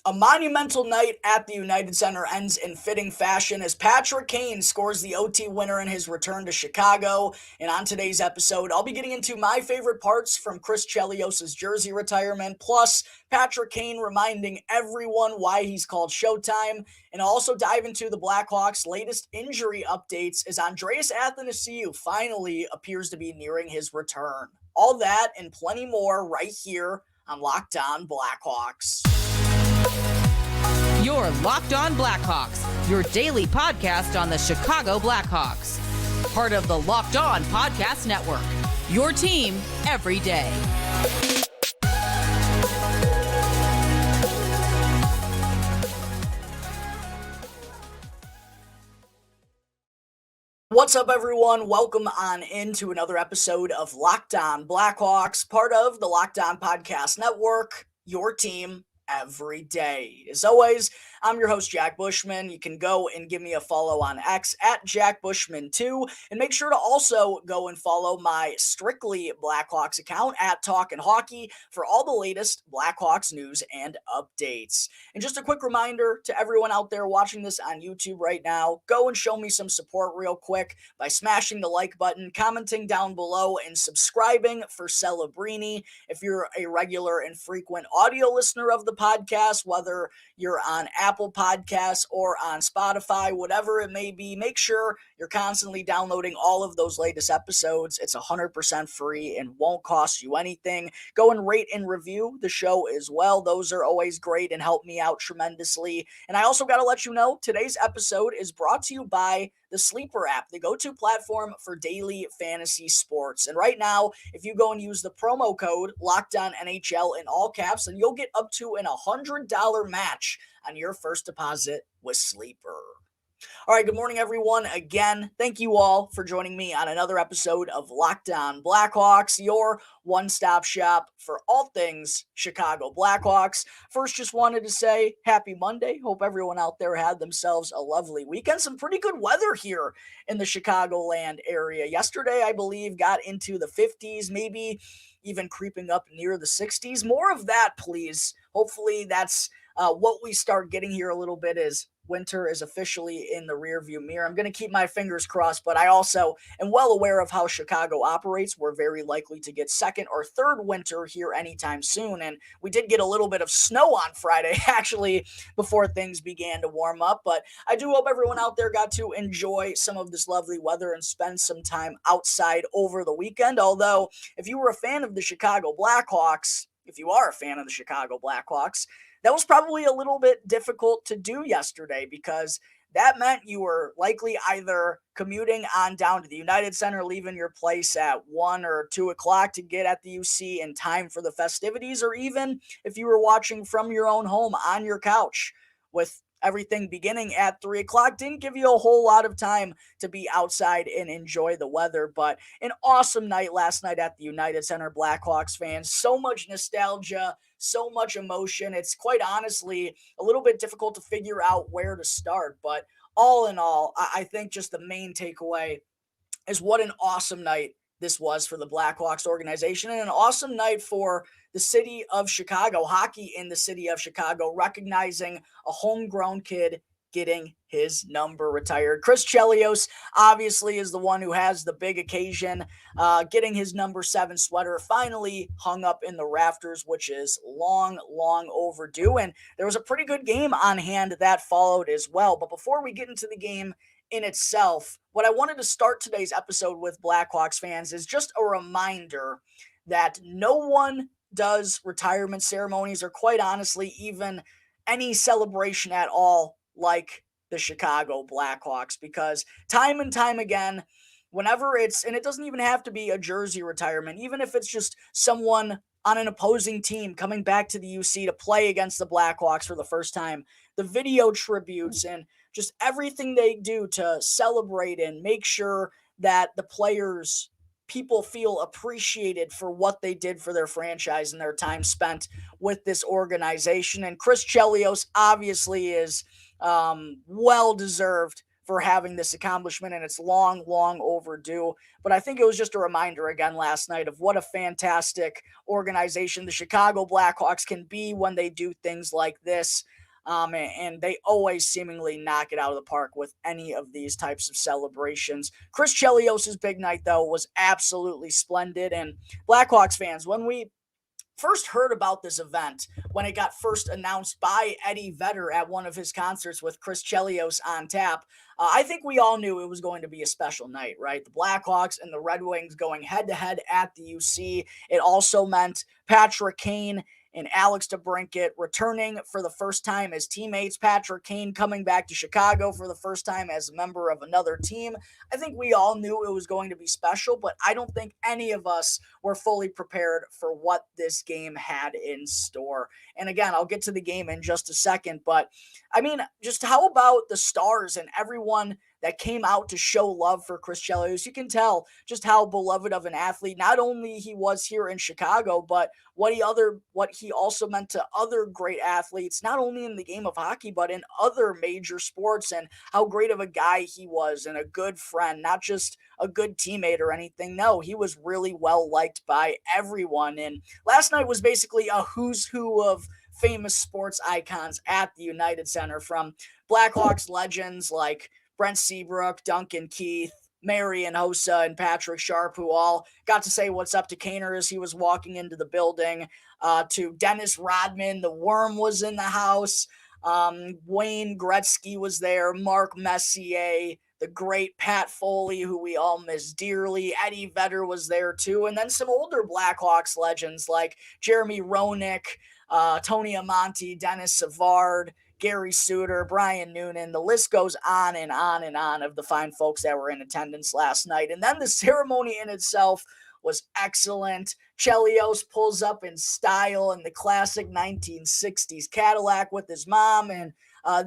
A monumental night at the United Center ends in fitting fashion as Patrick Kane scores the OT winner in his return to Chicago. And on today's episode, I'll be getting into my favorite parts from Chris Chelios' jersey retirement, plus Patrick Kane reminding everyone why he's called Showtime. And I'll also dive into the Blackhawks' latest injury updates as Andreas Athanasiou finally appears to be nearing his return. All that and plenty more right here on Locked On Blackhawks. You're Locked On Blackhawks, your daily podcast on the Chicago Blackhawks. Part of the Locked On Podcast Network, your team every day. What's up, everyone? Welcome on into another episode of Locked On Blackhawks, part of the Locked On Podcast Network, your team every day. As always, I'm your host, Jack Bushman. You can go and give me a follow on X at JackBushman2, and make sure to also go and follow my Strictly Blackhawks account at Talkin' Hockey for all the latest Blackhawks news and updates. And just a quick reminder to everyone out there watching this on YouTube right now, go and show me some support real quick by smashing the like button, commenting down below, and subscribing for Celebrini. If you're a regular and frequent audio listener of the podcast, whether you're on Apple Podcasts or on Spotify, whatever it may be, make sure you're constantly downloading all of those latest episodes. It's 100% free and won't cost you anything. Go and rate and review the show as well. Those are always great and help me out tremendously. And I also got to let you know, today's episode is brought to you by the Sleeper app, the go-to platform for daily fantasy sports. And right now, if you go and use the promo code LOCKEDONNHL in all caps, then you'll get up to an $100 match on your first deposit with Sleeper. All right, good morning, everyone. Again, thank you all for joining me on another episode of Locked On Blackhawks, your one-stop shop for all things Chicago Blackhawks. First, just wanted to say happy Monday. Hope everyone out there had themselves a lovely weekend. Some pretty good weather here in the Chicagoland area. Yesterday, I believe, got into the 50s, maybe even creeping up near the 60s. More of that, please. Hopefully, that's what we start getting here a little bit is winter is officially in the rearview mirror. I'm going to keep my fingers crossed, but I also am well aware of how Chicago operates. We're very likely to get second or third winter here anytime soon, and we did get a little bit of snow on Friday, actually, before things began to warm up, but I do hope everyone out there got to enjoy some of this lovely weather and spend some time outside over the weekend, although if you were a fan of the Chicago Blackhawks, if you are a fan of the Chicago Blackhawks, that was probably a little bit difficult to do yesterday because that meant you were likely either commuting on down to the United Center, leaving your place at 1 or 2 o'clock to get at the UC in time for the festivities, or even if you were watching from your own home on your couch with everything beginning at 3 o'clock, didn't give you a whole lot of time to be outside and enjoy the weather. But an awesome night last night at the United Center, Blackhawks fans. So much nostalgia, so much emotion. It's quite honestly a little bit difficult to figure out where to start. But all in all, I think just the main takeaway is what an awesome night this was for the Blackhawks organization, and an awesome night for the city of Chicago, hockey in the city of Chicago, recognizing a homegrown kid getting his number retired. Chris Chelios obviously is the one who has the big occasion, getting his number 7 sweater finally hung up in the rafters, which is long overdue. And there was a pretty good game on hand that followed as well. But before we get into the game in itself, what I wanted to start today's episode with, Blackhawks fans, is just a reminder that no one does retirement ceremonies, or quite honestly, even any celebration at all, like the Chicago Blackhawks, because time and time again, whenever and it doesn't even have to be a jersey retirement, even if it's just someone on an opposing team coming back to the UC to play against the Blackhawks for the first time, the video tributes and just everything they do to celebrate and make sure that the people feel appreciated for what they did for their franchise and their time spent with this organization. And Chris Chelios obviously is well-deserved for having this accomplishment, and it's long, long overdue. But I think it was just a reminder again last night of what a fantastic organization the Chicago Blackhawks can be when they do things like this. And they always seemingly knock it out of the park with any of these types of celebrations. Chris Chelios' big night, though, was absolutely splendid. And Blackhawks fans, when we first heard about this event, when it got first announced by Eddie Vedder at one of his concerts with Chris Chelios on tap, I think we all knew it was going to be a special night, right? The Blackhawks and the Red Wings going head-to-head at the UC. It also meant Patrick Kane and Alex DeBrincat returning for the first time as teammates. Patrick Kane coming back to Chicago for the first time as a member of another team. I think we all knew it was going to be special, but I don't think any of us were fully prepared for what this game had in store. And again, I'll get to the game in just a second, but I mean, just how about the stars and everyone that came out to show love for Chris Chelios? You can tell just how beloved of an athlete not only he was here in Chicago, but what he also meant to other great athletes, not only in the game of hockey, but in other major sports, and how great of a guy he was and a good friend, not just a good teammate or anything. No, he was really well liked by everyone. And last night was basically a who's who of famous sports icons at the United Center, from Blackhawks legends like Brent Seabrook, Duncan Keith, Marian Hossa, and Patrick Sharp, who all got to say what's up to Kaner as he was walking into the building, to Dennis Rodman. The Worm was in the house. Wayne Gretzky was there. Mark Messier, the great Pat Foley, who we all miss dearly. Eddie Vedder was there too. And then some older Blackhawks legends like Jeremy Roenick, Tony Amonte, Dennis Savard, Gary Suter, Brian Noonan. The list goes on and on and on of the fine folks that were in attendance last night. And then the ceremony in itself was excellent. Chelios pulls up in style in the classic 1960s Cadillac with his mom, and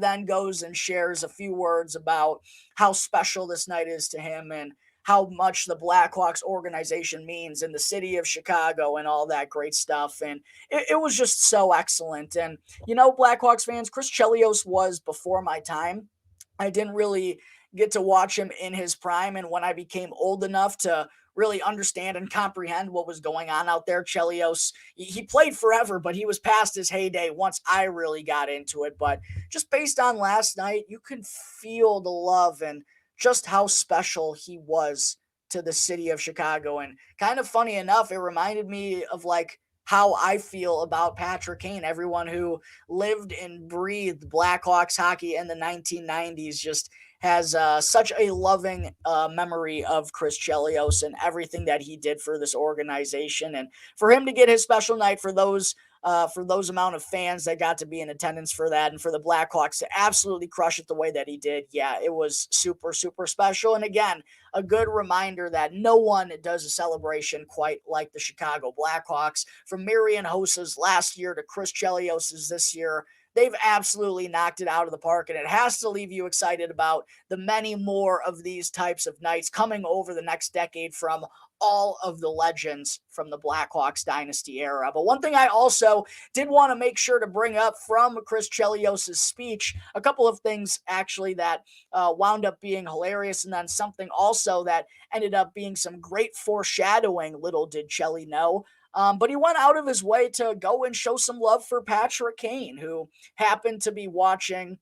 then goes and shares a few words about how special this night is to him and how much the Blackhawks organization means in the city of Chicago and all that great stuff. And it was just so excellent. And, you know, Blackhawks fans, Chris Chelios was before my time. I didn't really get to watch him in his prime. And when I became old enough to really understand and comprehend what was going on out there, Chelios, he played forever, but he was past his heyday once I really got into it. But just based on last night, you could feel the love and just how special he was to the city of Chicago. And kind of funny enough, it reminded me of like how I feel about Patrick Kane. Everyone who lived and breathed Blackhawks hockey in the 1990s just has such a loving memory of Chris Chelios and everything that he did for this organization. And for him to get his special night, for those amount of fans that got to be in attendance for that, and for the Blackhawks to absolutely crush it the way that he did, yeah, it was super, super special. And again, a good reminder that no one does a celebration quite like the Chicago Blackhawks. From Marian Hossa's last year to Chris Chelios's this year, they've absolutely knocked it out of the park, and it has to leave you excited about the many more of these types of nights coming over the next decade from all of the legends from the Blackhawks dynasty era. But one thing I also did want to make sure to bring up from Chris Chelios' speech, a couple of things actually that wound up being hilarious, and then something also that ended up being some great foreshadowing, little did Chelly know. But he went out of his way to go and show some love for Patrick Kane, who happened to be watching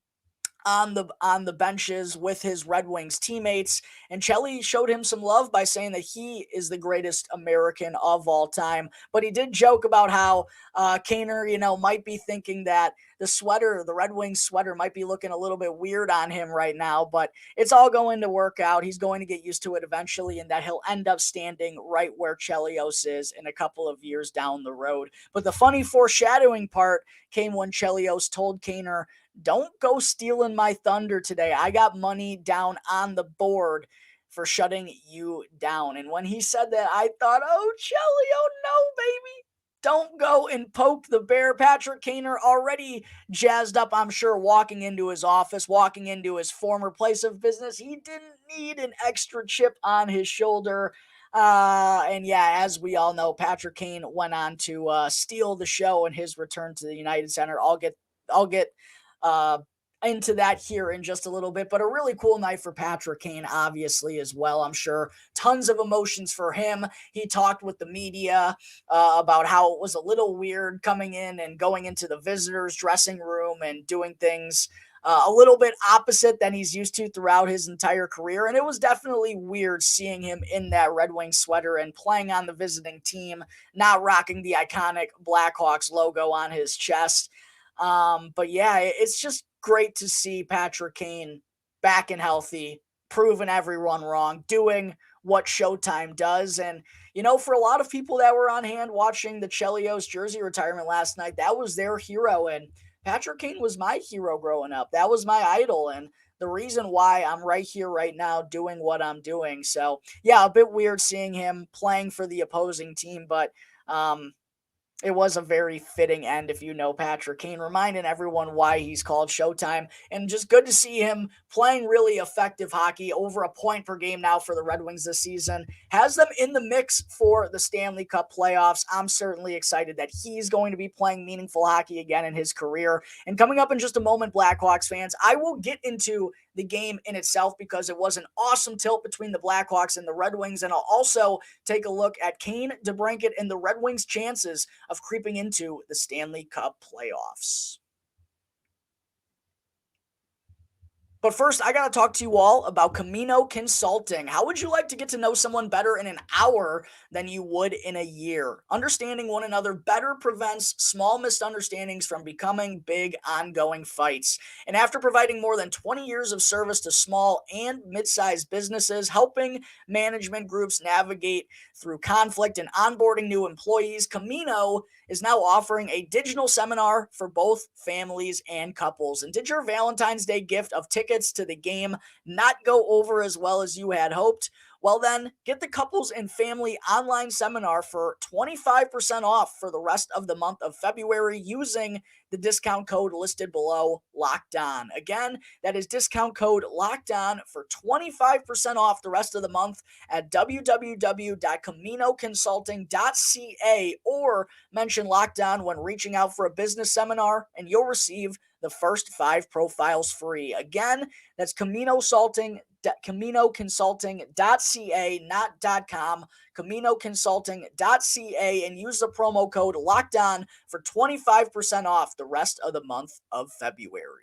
on the benches with his Red Wings teammates. And Chelly showed him some love by saying that he is the greatest American of all time. But he did joke about how Kaner, might be thinking that the Red Wings sweater might be looking a little bit weird on him right now, but it's all going to work out. He's going to get used to it eventually, and that he'll end up standing right where Chelios is in a couple of years down the road. But the funny foreshadowing part came when Chelios told Kaner, "Don't go stealing my thunder today. I got money down on the board for shutting you down." And when he said that, I thought, oh, Chelly, oh no, baby. Don't go and poke the bear. Patrick Kaner already jazzed up, I'm sure, walking into his office, walking into his former place of business. He didn't need an extra chip on his shoulder. And yeah, as we all know, Patrick Kane went on to steal the show in his return to the United Center. I'll get into that here in just a little bit, but a really cool night for Patrick Kane, obviously, as well. I'm sure tons of emotions for him. He talked with the media about how it was a little weird coming in and going into the visitors' dressing room and doing things a little bit opposite than he's used to throughout his entire career. And it was definitely weird seeing him in that Red Wing sweater and playing on the visiting team, not rocking the iconic Blackhawks logo on his chest. But yeah, it's just great to see Patrick Kane back and healthy, proving everyone wrong, doing what Showtime does. And, for a lot of people that were on hand watching the Chelios jersey retirement last night, that was their hero. And Patrick Kane was my hero growing up. That was my idol. And the reason why I'm right here right now doing what I'm doing. So, yeah, a bit weird seeing him playing for the opposing team, but it was a very fitting end, if you know Patrick Kane, reminding everyone why he's called Showtime. And just good to see him playing really effective hockey, over a point per game now for the Red Wings this season. Has them in the mix for the Stanley Cup playoffs. I'm certainly excited that he's going to be playing meaningful hockey again in his career. And coming up in just a moment, Blackhawks fans, I will get into the game in itself because it was an awesome tilt between the Blackhawks and the Red Wings. And I'll also take a look at Kane, DeBrincat, and the Red Wings' chances of creeping into the Stanley Cup playoffs. But first, I got to talk to you all about Camino Consulting. How would you like to get to know someone better in an hour than you would in a year? Understanding one another better prevents small misunderstandings from becoming big ongoing fights. And after providing more than 20 years of service to small and mid-sized businesses, helping management groups navigate through conflict and onboarding new employees, Camino is now offering a digital seminar for both families and couples. And did your Valentine's Day gift of tickets to the game not go over as well as you had hoped? Well, then get the couples and family online seminar for 25% off for the rest of the month of February using the discount code listed below, Locked On. Again, that is discount code Locked On for 25% off the rest of the month at www.caminoconsulting.ca, or mention Locked On when reaching out for a business seminar and you'll receive the first 5 profiles free. Again, that's CaminoConsulting.ca, not .com, CaminoConsulting.ca, and use the promo code Locked On for 25% off the rest of the month of February.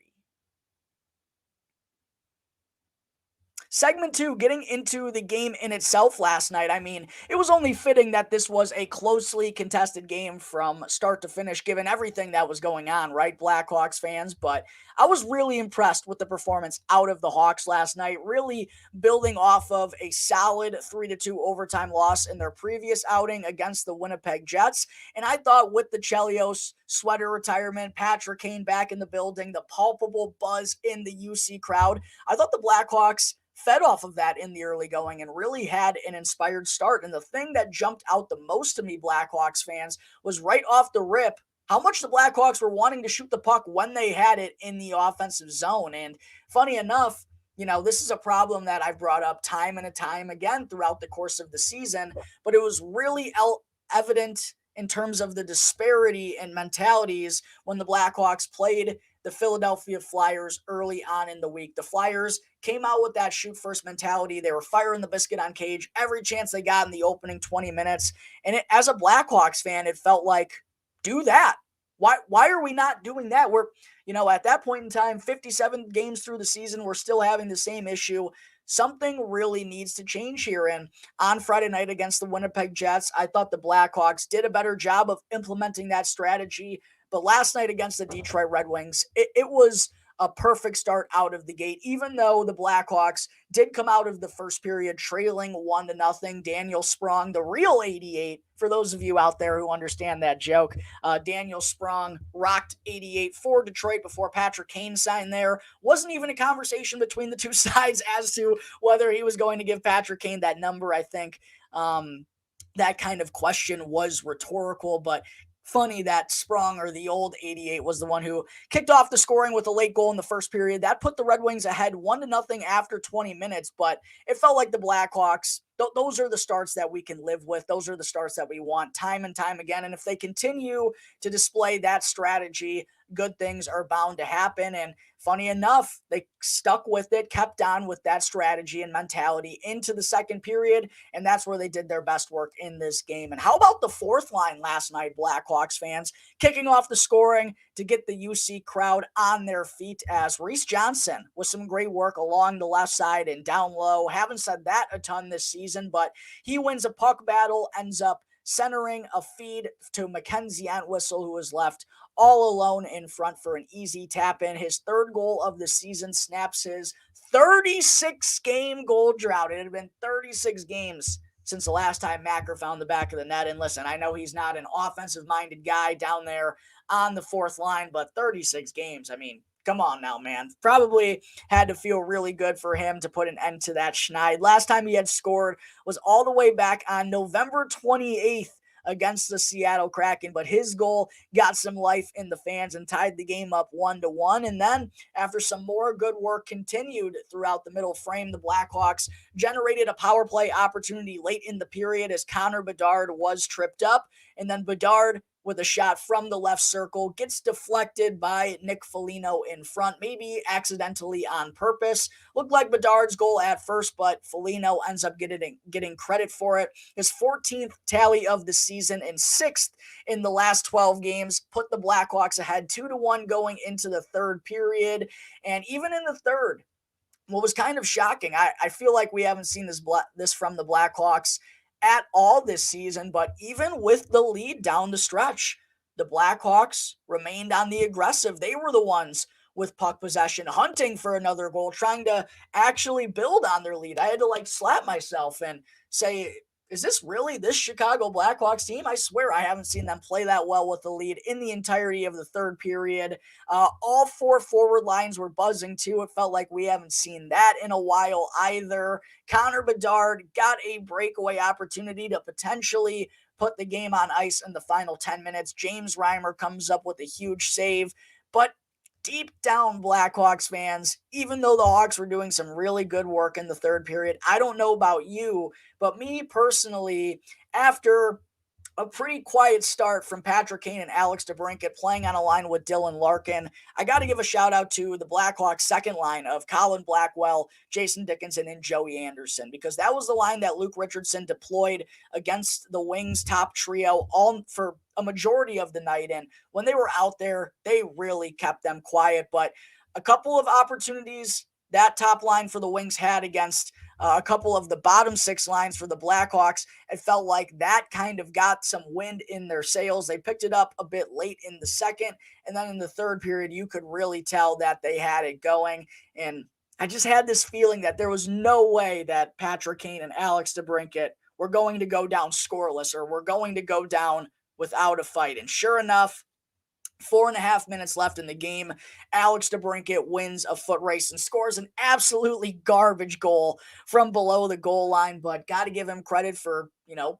Segment 2, getting into the game in itself last night. I mean, it was only fitting that this was a closely contested game from start to finish, given everything that was going on, right, Blackhawks fans? But I was really impressed with the performance out of the Hawks last night, really building off of a solid 3-2 overtime loss in their previous outing against the Winnipeg Jets. And I thought with the Chelios sweater retirement, Patrick Kane back in the building, the palpable buzz in the UC crowd, I thought the Blackhawks fed off of that in the early going and really had an inspired start. And the thing that jumped out the most to me, Blackhawks fans, was right off the rip how much the Blackhawks were wanting to shoot the puck when they had it in the offensive zone. And funny enough, this is a problem that I've brought up time and time again throughout the course of the season, but it was really evident in terms of the disparity in mentalities when the Blackhawks played the Philadelphia Flyers early on in the week. The Flyers came out with that shoot first mentality. They were firing the biscuit on cage every chance they got in the opening 20 minutes. And as a Blackhawks fan, it felt like, do that. Why are we not doing that? We're, at that point in time, 57 games through the season, we're still having the same issue. Something really needs to change here. And on Friday night against the Winnipeg Jets, I thought the Blackhawks did a better job of implementing that strategy. But last night against the Detroit Red Wings, it was a perfect start out of the gate, even though the Blackhawks did come out of the first period trailing 1-0. Daniel Sprong, the real 88, for those of you out there who understand that joke, Daniel Sprong rocked 88 for Detroit before Patrick Kane signed there. Wasn't even a conversation between the two sides as to whether he was going to give Patrick Kane that number. I think that kind of question was rhetorical, but funny that Sprong, or the old 88, was the one who kicked off the scoring with a late goal in the first period. That put the Red Wings ahead 1-0 after 20 minutes, but it felt like the Blackhawks, those are the starts that we can live with. Those are the starts that we want time and time again. And if they continue to display that strategy good things are bound to happen. And funny enough, they stuck with it, kept on with that strategy and mentality into the second period, and that's where they did their best work in this game. And how about the fourth line last night, Blackhawks fans, kicking off the scoring to get the UC crowd on their feet as Reese Johnson with some great work along the left side and down low. Haven't said that a ton this season, but he wins a puck battle, ends up centering a feed to Mackenzie Entwistle, who was left all alone in front for an easy tap-in. His third goal of the season snaps his 36-game goal drought. It had been 36 games since the last time Macker found the back of the net. And listen, I know he's not an offensive-minded guy down there on the fourth line, but 36 games, I mean, come on now, man. Probably had to feel really good for him to put an end to that schneid. Last time he had scored was all the way back on November 28th against the Seattle Kraken, but his goal got some life in the fans and tied the game up 1-1. And then after some more good work continued throughout the middle frame, the Blackhawks generated a power play opportunity late in the period as Connor Bedard was tripped up. And then Bedard, with a shot from the left circle, gets deflected by Nick Foligno in front, maybe accidentally on purpose. Looked like Bedard's goal at first, but Foligno ends up getting credit for it. His 14th tally of the season and 6th in the last 12 games put the Blackhawks ahead 2-1 going into the third period. And even in the third, what was kind of shocking, I feel like we haven't seen this from the Blackhawks at all this season, but even with the lead down the stretch, the Blackhawks remained on the aggressive. They were the ones with puck possession, hunting for another goal, trying to actually build on their lead. I had to slap myself and say, is this really this Chicago Blackhawks team? I swear I haven't seen them play that well with the lead in the entirety of the third period. All four forward lines were buzzing too. It felt like we haven't seen that in a while either. Connor Bedard got a breakaway opportunity to potentially put the game on ice in the final 10 minutes. James Reimer comes up with a huge save, but deep down, Blackhawks fans, even though the Hawks were doing some really good work in the third period, I don't know about you, but me personally, after a pretty quiet start from Patrick Kane and Alex DeBrincat playing on a line with Dylan Larkin, I got to give a shout out to the Blackhawks second line of Colin Blackwell, Jason Dickinson, and Joey Anderson, because that was the line that Luke Richardson deployed against the Wings top trio all for a majority of the night. And when they were out there, they really kept them quiet. But a couple of opportunities that top line for the Wings had against a couple of the bottom six lines for the Blackhawks, it felt like that kind of got some wind in their sails. They picked it up a bit late in the second, and then in the third period, you could really tell that they had it going. And I just had this feeling that there was no way that Patrick Kane and Alex DeBrincat were going to go down scoreless or were going to go down without a fight. And sure enough, 4.5 minutes left in the game, Alex DeBrincat wins a foot race and scores an absolutely garbage goal from below the goal line, but got to give him credit for,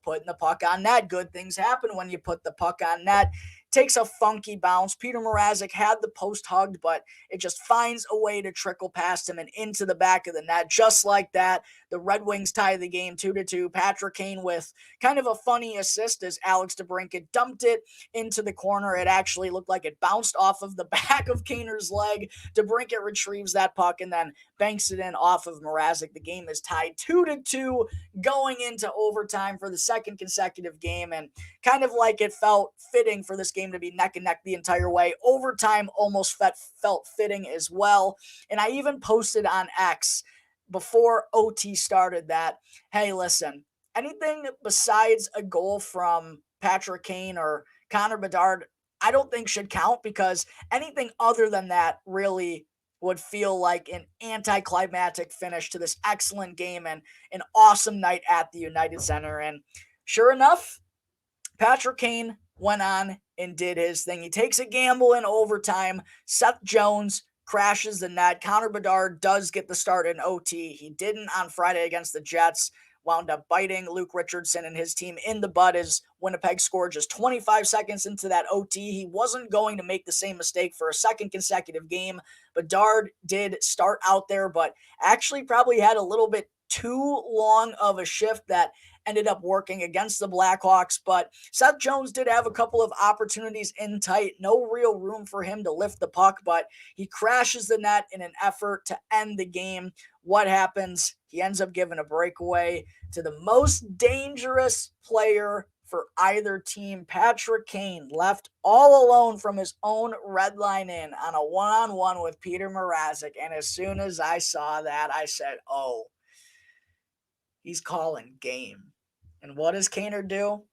putting the puck on net. Good things happen when you put the puck on net. Takes a funky bounce. Peter Mrazek had the post hugged, but it just finds a way to trickle past him and into the back of the net. Just like that, the Red Wings tie the game 2-2. Patrick Kane with kind of a funny assist as Alex DeBrincat dumped it into the corner. It actually looked like it bounced off of the back of Kaner's leg. DeBrincat retrieves that puck and then banks it in off of Mrazek. The game is tied 2-2 going into overtime for the second consecutive game, and kind of like it felt fitting for this game to be neck and neck the entire way. Overtime almost felt fitting as well. And I even posted on X before OT started that, hey, listen, anything besides a goal from Patrick Kane or Connor Bedard, I don't think should count, because anything other than that really would feel like an anticlimactic finish to this excellent game and an awesome night at the United Center. And sure enough, Patrick Kane went on and did his thing. He takes a gamble in overtime. Seth Jones crashes the net. Connor Bedard does get the start in OT. He didn't on Friday against the Jets. Wound up biting Luke Richardson and his team in the butt as Winnipeg scored just 25 seconds into that OT. He wasn't going to make the same mistake for a second consecutive game. Bedard did start out there, but actually probably had a little bit too long of a shift that ended up working against the Blackhawks, but Seth Jones did have a couple of opportunities in tight. No real room for him to lift the puck, but he crashes the net in an effort to end the game. What happens? He ends up giving a breakaway to the most dangerous player for either team. Patrick Kane left all alone from his own red line in on a one-on-one with Peter Mrazek. And as soon as I saw that, I said, oh, he's calling game. And what does Kaner do?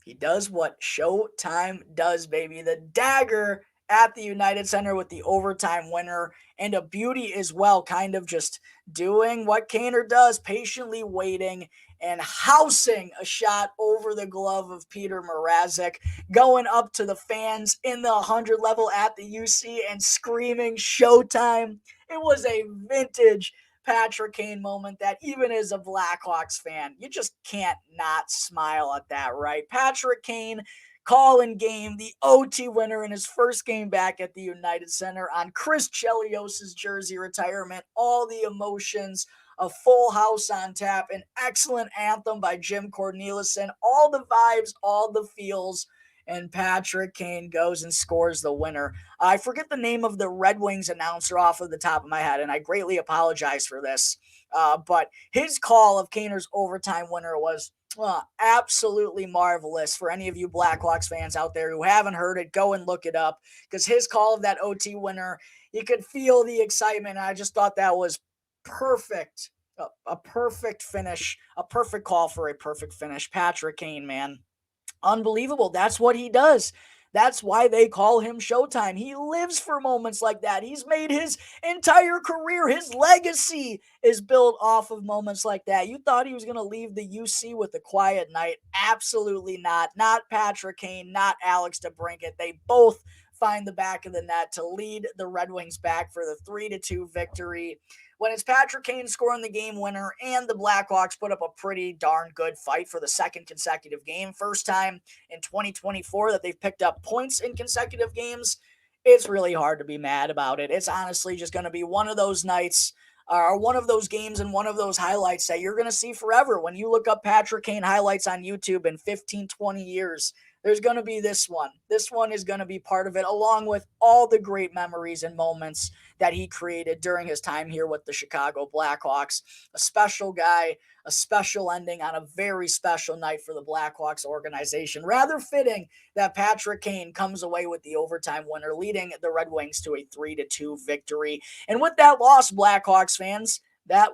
He does what Showtime does, baby. The dagger at the United Center with the overtime winner, and a beauty as well, kind of just doing what Kaner does, patiently waiting and housing a shot over the glove of Peter Mrazek, going up to the fans in the 100 level at the UC and screaming Showtime. It was a vintage Patrick Kane moment that even as a Blackhawks fan, you just can't not smile at that, right? Patrick Kane calling game, the OT winner in his first game back at the United Center on Chris Chelios' jersey retirement, all the emotions, a full house on tap, an excellent anthem by Jim Cornelison, all the vibes, all the feels, and Patrick Kane goes and scores the winner. I forget the name of the Red Wings announcer off of the top of my head, and I greatly apologize for this. But his call of Kaner's overtime winner was absolutely marvelous. For any of you Blackhawks fans out there who haven't heard it, go and look it up, because his call of that OT winner, you could feel the excitement. I just thought that was perfect. A perfect finish, a perfect call for a perfect finish. Patrick Kane, man. Unbelievable. That's what he does. That's why they call him Showtime. He lives for moments like that. He's made his entire career, his legacy is built off of moments like that. You thought he was going to leave the UC with a quiet night. Absolutely not. Not Patrick Kane, not Alex DeBrincat. They both find the back of the net to lead the Red Wings back for the 3-2 victory. When it's Patrick Kane scoring the game winner, and the Blackhawks put up a pretty darn good fight for the second consecutive game. First time in 2024 that they've picked up points in consecutive games. It's really hard to be mad about it. It's honestly just going to be one of those nights, or one of those games and one of those highlights that you're going to see forever. When you look up Patrick Kane highlights on YouTube in 15, 20 years, there's going to be this one. This one is going to be part of it, along with all the great memories and moments that he created during his time here with the Chicago Blackhawks. A special guy, a special ending on a very special night for the Blackhawks organization. Rather fitting that Patrick Kane comes away with the overtime winner, leading the Red Wings to a 3-2 victory. And with that loss, Blackhawks fans, that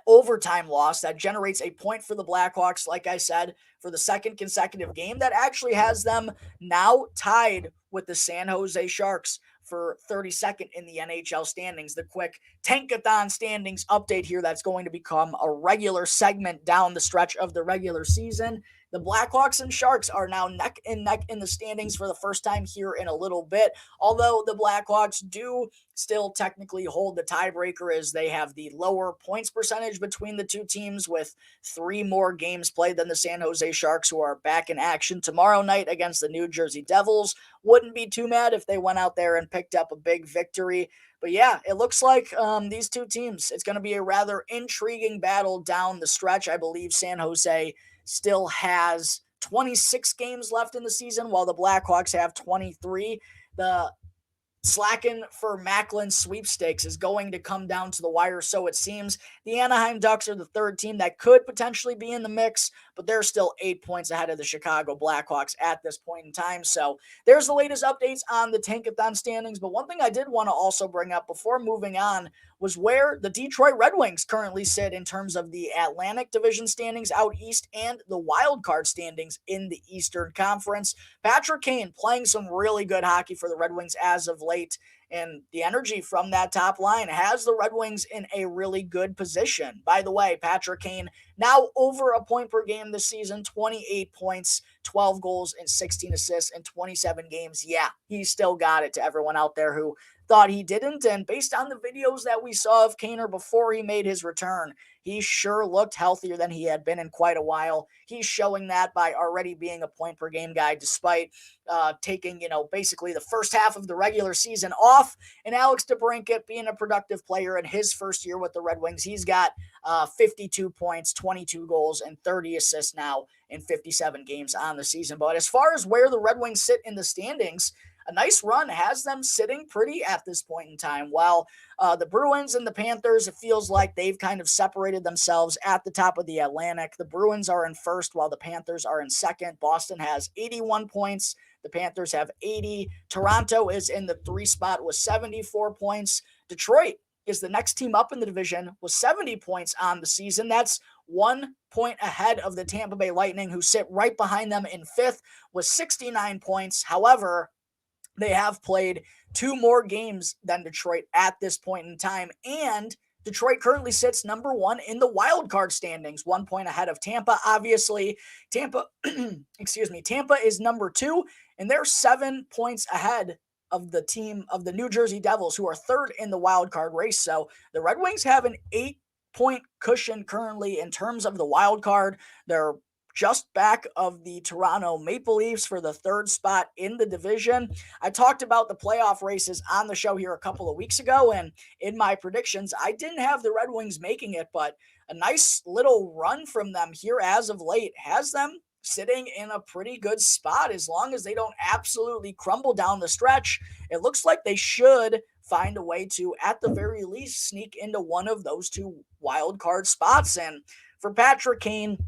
overtime loss that generates a point for the Blackhawks, like I said, for the second consecutive game, that actually has them now tied with the San Jose Sharks for 32nd in the NHL standings. The quick Tankathon standings update here that's going to become a regular segment down the stretch of the regular season. The Blackhawks and Sharks are now neck and neck in the standings for the first time here in a little bit, although the Blackhawks do still technically hold the tiebreaker as they have the lower points percentage between the two teams with 3 more games played than the San Jose Sharks, who are back in action tomorrow night against the New Jersey Devils. Wouldn't be too mad if they went out there and picked up a big victory. But yeah, it looks like these two teams, it's going to be a rather intriguing battle down the stretch. I believe San Jose still has 26 games left in the season, while the Blackhawks have 23. The Slacken for Macklin sweepstakes is going to come down to the wire, so it seems. The Anaheim Ducks are the third team that could potentially be in the mix, but they're still 8 points ahead of the Chicago Blackhawks at this point in time. So there's the latest updates on the Tankathon standings. But one thing I did want to also bring up before moving on was where the Detroit Red Wings currently sit in terms of the Atlantic Division standings out east and the wild card standings in the Eastern Conference. Patrick Kane playing some really good hockey for the Red Wings as of late, and the energy from that top line has the Red Wings in a really good position. By the way, Patrick Kane now over a point per game this season, 28 points, 12 goals, and 16 assists in 27 games. Yeah, he's still got it, to everyone out there who thought he didn't. And based on the videos that we saw of Kaner before he made his return, he sure looked healthier than he had been in quite a while. He's showing that by already being a point per game guy, despite taking, basically the first half of the regular season off. And Alex DeBrincat being a productive player in his first year with the Red Wings, he's got 52 points, 22 goals, and 30 assists now in 57 games on the season. But as far as where the Red Wings sit in the standings, a nice run has them sitting pretty at this point in time. While the Bruins and the Panthers, it feels like they've kind of separated themselves at the top of the Atlantic. The Bruins are in first while the Panthers are in second. Boston has 81 points. The Panthers have 80. Toronto is in the 3 spot with 74 points. Detroit is the next team up in the division with 70 points on the season. That's 1 point ahead of the Tampa Bay Lightning, who sit right behind them in fifth with 69 points. However, they have played 2 more games than Detroit at this point in time, and Detroit currently sits number 1 in the wild card standings, 1 point ahead of Tampa. Obviously, Tampa is number 2, and they're 7 points ahead of the team of the New Jersey Devils, who are third in the wild card race. So the Red Wings have an 8-point cushion currently in terms of the wild card. They're just back of the Toronto Maple Leafs for the 3rd spot in the division. I talked about the playoff races on the show here a couple of weeks ago, and in my predictions, I didn't have the Red Wings making it, but a nice little run from them here as of late has them sitting in a pretty good spot. As long as they don't absolutely crumble down the stretch, it looks like they should find a way to, at the very least, sneak into one of those 2 wild card spots. And for Patrick Kane,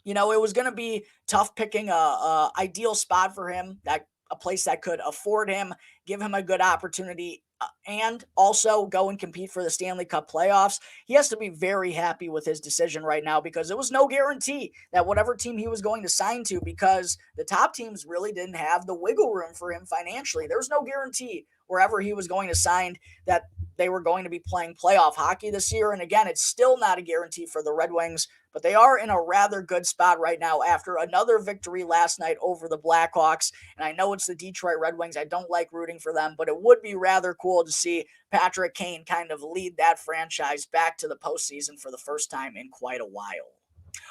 it was going to be tough picking a ideal spot for him, that a place that could afford him, give him a good opportunity, and also go and compete for the Stanley Cup playoffs. He has to be very happy with his decision right now, because there was no guarantee that whatever team he was going to sign to, because the top teams really didn't have the wiggle room for him financially. There was no guarantee wherever he was going to sign that they were going to be playing playoff hockey this year. And again, it's still not a guarantee for the Red Wings, but they are in a rather good spot right now after another victory last night over the Blackhawks. And I know it's the Detroit Red Wings. I don't like rooting for them, but it would be rather cool to see Patrick Kane kind of lead that franchise back to the postseason for the first time in quite a while.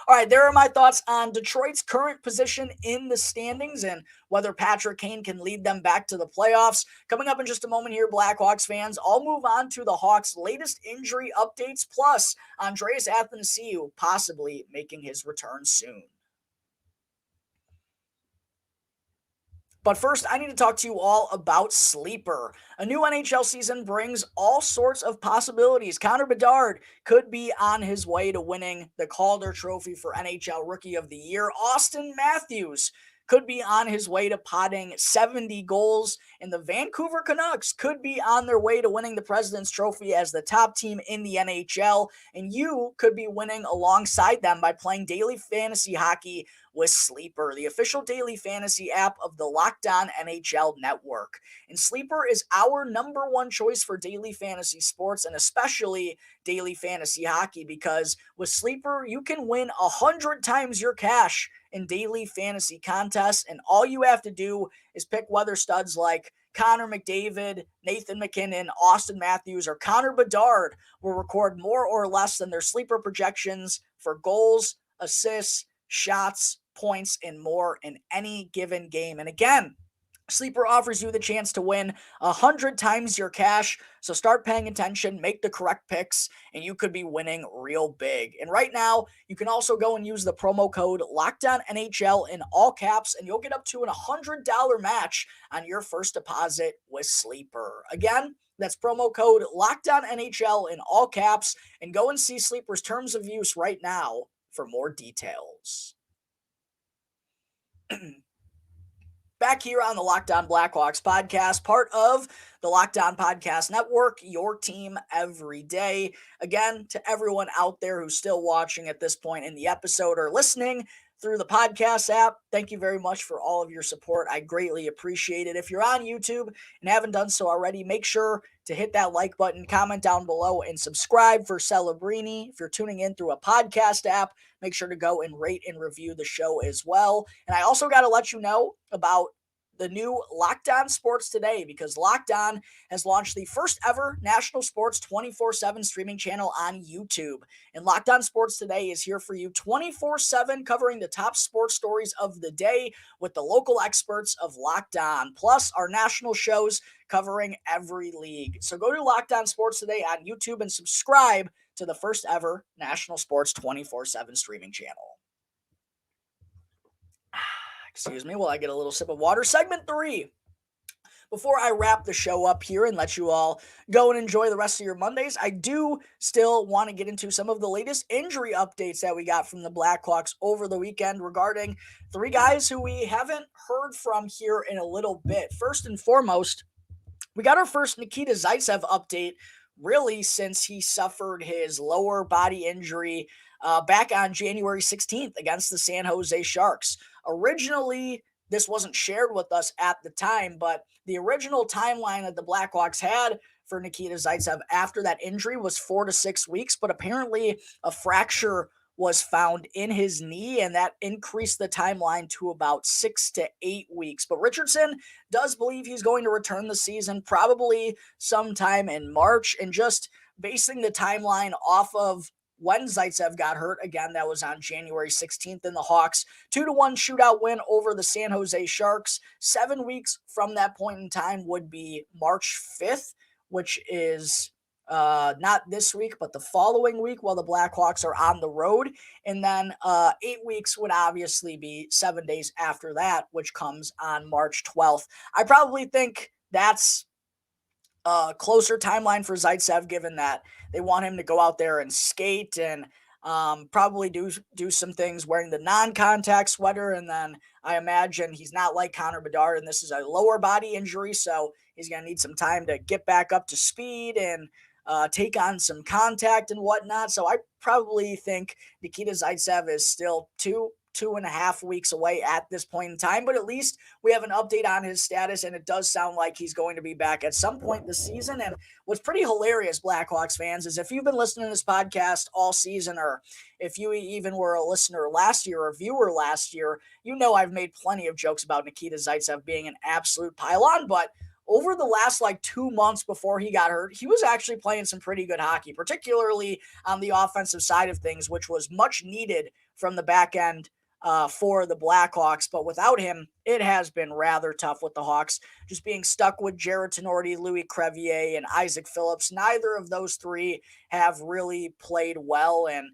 All right, there are my thoughts on Detroit's current position in the standings and whether Patrick Kane can lead them back to the playoffs. Coming up in just a moment here, Blackhawks fans, I'll move on to the Hawks' latest injury updates, plus Andreas Athanasiou possibly making his return soon. But first, I need to talk to you all about Sleeper. A new NHL season brings all sorts of possibilities. Connor Bedard could be on his way to winning the Calder Trophy for NHL Rookie of the Year. Austin Matthews could be on his way to potting 70 goals, and the Vancouver Canucks could be on their way to winning the President's Trophy as the top team in the NHL, and you could be winning alongside them by playing daily fantasy hockey with Sleeper, the official daily fantasy app of the Locked On NHL network. And Sleeper is our number 1 choice for daily fantasy sports, and especially daily fantasy hockey, because with Sleeper, you can win 100 times your cash in daily fantasy contests, and all you have to do is pick whether studs like Connor McDavid, Nathan McKinnon, Austin Matthews, or Connor Bedard will record more or less than their Sleeper projections for goals, assists, shots, points, and more in any given game. And again, Sleeper offers you the chance to win 100 times your cash, so start paying attention, make the correct picks, and you could be winning real big. And right now, you can also go and use the promo code LOCKEDONNHL in all caps, and you'll get up to a $100 match on your first deposit with Sleeper. Again, that's promo code LOCKEDONNHL in all caps, and go and see Sleeper's terms of use right now for more details. Back here on the Locked On Blackhawks podcast, part of the Locked On Podcast Network, your team every day. Again, to everyone out there who's still watching at this point in the episode or listening through the podcast app, thank you very much for all of your support. I greatly appreciate it. If you're on YouTube and haven't done so already, make sure to hit that like button, comment down below, and subscribe for Celebrini. If you're tuning in through a podcast app, make sure to go and rate and review the show as well. And I also got to let you know about the new Locked On Sports Today, because Locked On has launched the first ever national sports 24/7 streaming channel on YouTube. And Locked On Sports Today is here for you 24/7, covering the top sports stories of the day with the local experts of Locked On, plus our national shows covering every league. So go to Locked On Sports Today on YouTube and subscribe to the first ever national sports 24/7 streaming channel. Excuse me while I get a little sip of water. Segment 3. Before I wrap the show up here and let you all go and enjoy the rest of your Mondays, I do still want to get into some of the latest injury updates that we got from the Blackhawks over the weekend regarding 3 guys who we haven't heard from here in a little bit. First and foremost, we got our first Nikita Zaitsev update really since he suffered his lower body injury back on January 16th against the San Jose Sharks. Originally, this wasn't shared with us at the time, but the original timeline that the Blackhawks had for Nikita Zaitsev after that injury was 4 to 6 weeks, but apparently a fracture was found in his knee, and that increased the timeline to about 6 to 8 weeks. But Richardson does believe he's going to return the season probably sometime in March, and just basing the timeline off of when Zaitsev got hurt, again, that was on January 16th in the Hawks, 2-1 shootout win over the San Jose Sharks. 7 weeks from that point in time would be March 5th, which is not this week, but the following week while the Blackhawks are on the road. And then 8 weeks would obviously be 7 days after that, which comes on March 12th. I probably think that's a closer timeline for Zaitsev, given that they want him to go out there and skate and probably do some things wearing the non-contact sweater. And then I imagine he's not like Connor Bedard, and this is a lower body injury, so he's going to need some time to get back up to speed and take on some contact and whatnot. So I probably think Nikita Zaitsev is still 2.5 weeks away at this point in time, but at least we have an update on his status, and it does sound like he's going to be back at some point this season. And what's pretty hilarious, Blackhawks fans, is if you've been listening to this podcast all season, or if you even were a listener last year or a viewer last year, you know I've made plenty of jokes about Nikita Zaitsev being an absolute pylon, but over the last 2 months before he got hurt, he was actually playing some pretty good hockey, particularly on the offensive side of things, which was much needed from the back end for the Blackhawks. But without him, it has been rather tough with the Hawks, just being stuck with Jared Tenorti, Louis Crevier, and Isaac Phillips. Neither of those three have really played well, and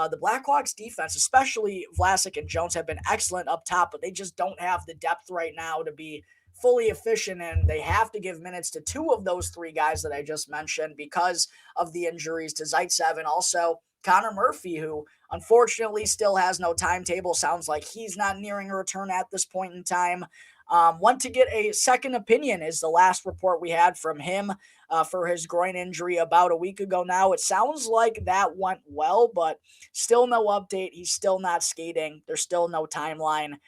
the Blackhawks defense, especially Vlasic and Jones, have been excellent up top, but they just don't have the depth right now to be fully efficient, and they have to give minutes to 2 of those 3 guys that I just mentioned because of the injuries to Zaitsev and also Connor Murphy, who unfortunately still has no timetable. Sounds like he's not nearing a return at this point in time. Want to get a second opinion is the last report we had from him for his groin injury about a week ago now. It sounds like that went well, but still no update. He's still not skating. There's still no timeline.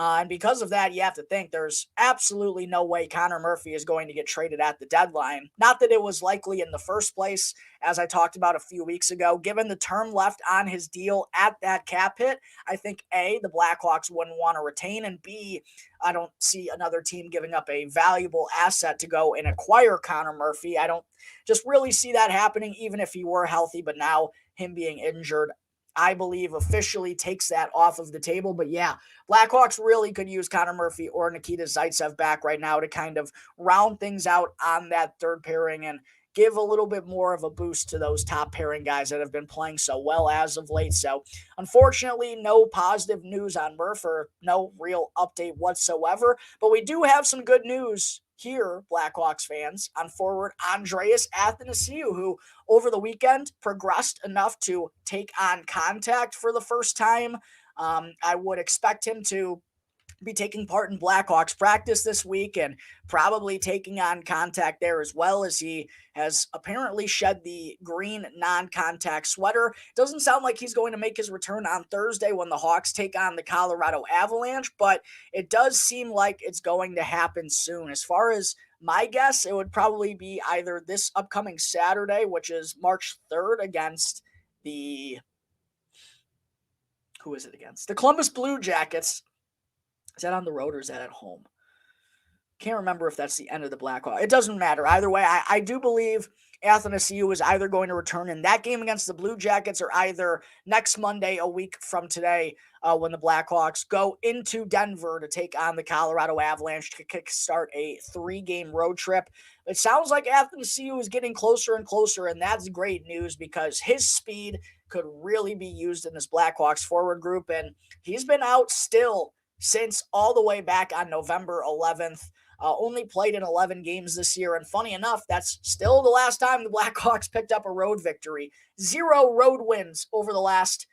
And because of that, you have to think there's absolutely no way Connor Murphy is going to get traded at the deadline. Not that it was likely in the first place, as I talked about a few weeks ago. Given the term left on his deal at that cap hit, I think A, the Blackhawks wouldn't want to retain, and B, I don't see another team giving up a valuable asset to go and acquire Connor Murphy. I don't just really see that happening, even if he were healthy, but now him being injured, I believe, officially takes that off of the table. But yeah, Blackhawks really could use Connor Murphy or Nikita Zaitsev back right now to kind of round things out on that third pairing and give a little bit more of a boost to those top pairing guys that have been playing so well as of late. So unfortunately, no positive news on Murph, or no real update whatsoever. But we do have some good news here, Blackhawks fans, on forward Andreas Athanasiou, who over the weekend progressed enough to take on contact for the first time. I would expect him to be taking part in Blackhawks practice this week and probably taking on contact there, as well as he has apparently shed the green non-contact sweater. Doesn't sound like he's going to make his return on Thursday when the Hawks take on the Colorado Avalanche, but it does seem like it's going to happen soon. As far as my guess, it would probably be either this upcoming Saturday, which is March 3rd, against the Columbus Blue Jackets. Is that on the road or is that at home? Can't remember if that's the end of the Blackhawks. It doesn't matter. Either way, I do believe Athanasiou is either going to return in that game against the Blue Jackets or either next Monday, a week from today, when the Blackhawks go into Denver to take on the Colorado Avalanche to kickstart a 3-game road trip. It sounds like Athanasiou is getting closer and closer, and that's great news because his speed could really be used in this Blackhawks forward group, and he's been out still since all the way back on November 11th. Only played in 11 games this year, and funny enough, that's still the last time the Blackhawks picked up a road victory. 0 road wins over the last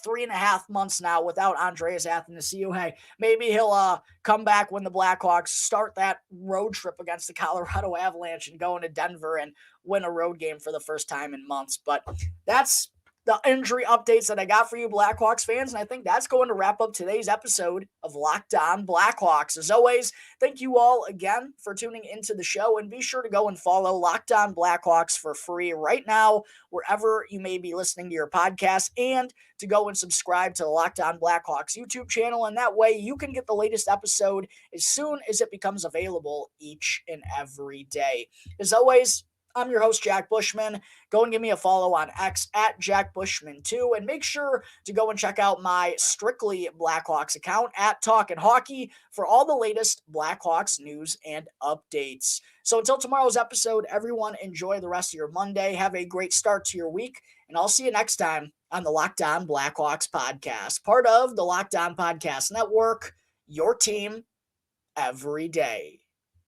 3.5 months now without Andreas Athanasiou. Hey, maybe he'll come back when the Blackhawks start that road trip against the Colorado Avalanche and go into Denver and win a road game for the first time in months. But that's the injury updates that I got for you Blackhawks fans, and I think that's going to wrap up today's episode of Locked On Blackhawks. As always, thank you all again for tuning into the show, and be sure to go and follow Locked On Blackhawks for free right now, wherever you may be listening to your podcast, and to go and subscribe to the Locked On Blackhawks YouTube channel, and that way you can get the latest episode as soon as it becomes available each and every day. As always, I'm your host, Jack Bushman. Go and give me a follow on X at Jack Bushman2, and make sure to go and check out my Strictly Blackhawks account at Talkin' Hockey for all the latest Blackhawks news and updates. So until tomorrow's episode, everyone enjoy the rest of your Monday. Have a great start to your week, and I'll see you next time on the Locked On Blackhawks podcast, part of the Locked On Podcast Network, your team every day.